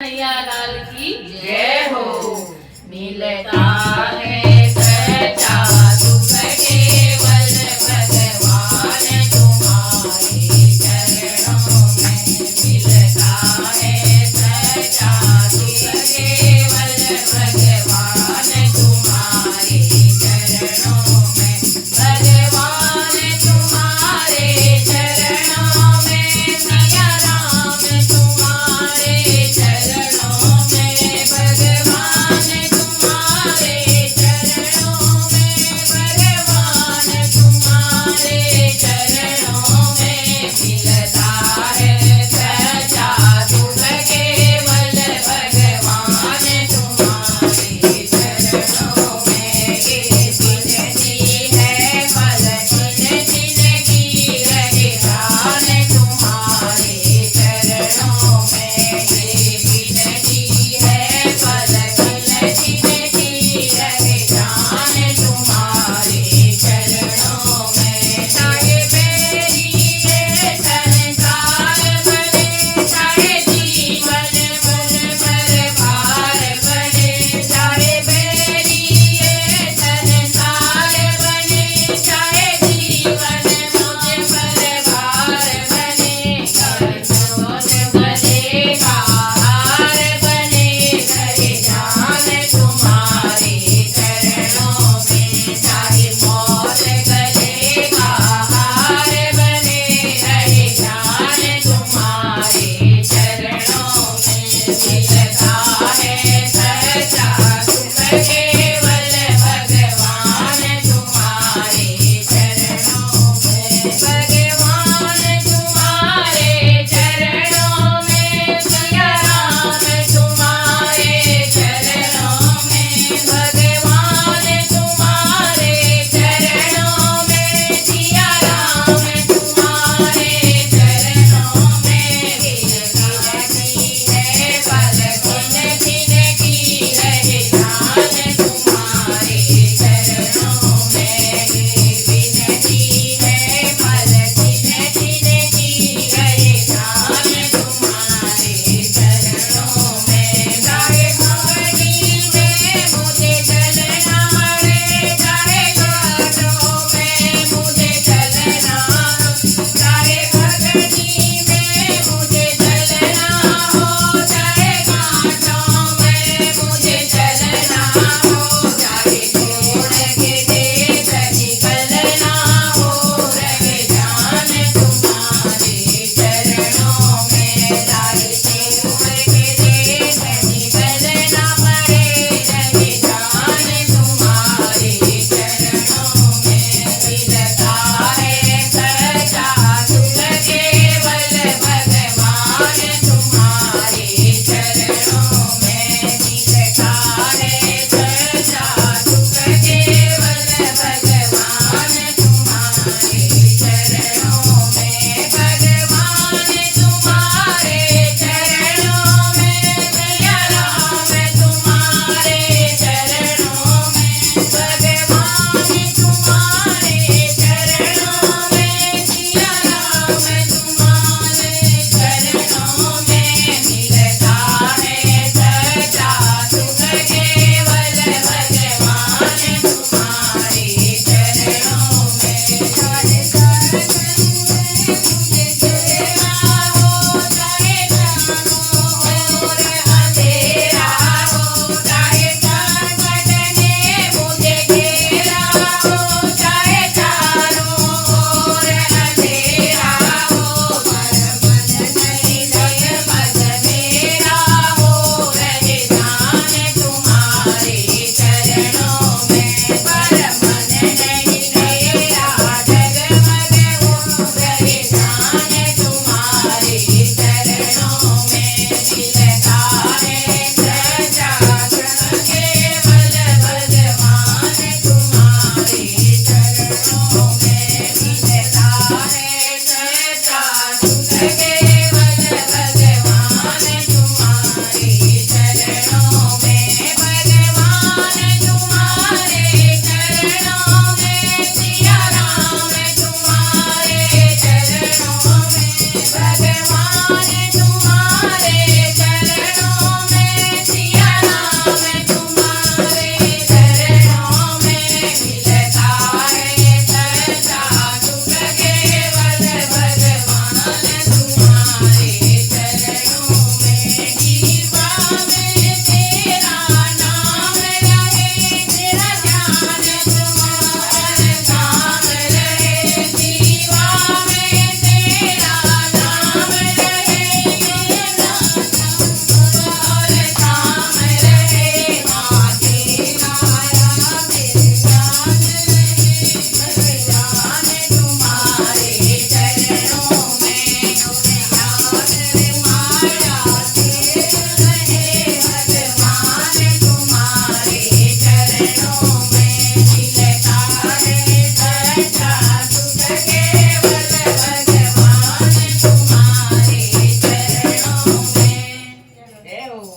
मैया लाल की जय हो। मिलता है सच्चा सुख केवल भगवान तुम्हारे चरणों में। मिलता है सच्चा सुख केवल भगवान तुम्हारे चरणों में। भगवान तुम्हारे चरणों में, सिया राम तुम्हारे चरणों में। भगवान तुम्हारे चरणों में, भगवान तुम्हारे चरणों में। मिलता है सच्चा सुख केवल भगवान तुम्हारे चरणों में। ये जिंदगी है पल छिन छिन की, रहे प्राण तुम्हारे चरणों में। ये जिंदगी है पल छिन छिन की, रहे प्राण तुम्हारे चरणों में। चाहे बेरी ये संसार बने, चाहे जीवन भर भर भार बने। चाहे बेरी ये संसार बने, चाहे जीवन मुझ पर भार बने। कर्मों बनेगा हार बने, रहे जान तुम्हारे चरणों में। चाहे मौत गलेगा हार बने, रहे जान तुम्हारे चरणों में। मिलता है सच्चा सुख केवल भगवान तुम्हारे चरणों में। भगवान तुम्हारे चरणों में, सिया राम तुम्हारे चरणों में। भगवान तुम्हारे चरणों में, सिया राम तुम्हारे चरणों में। जिंदगी है पल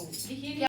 लिखिए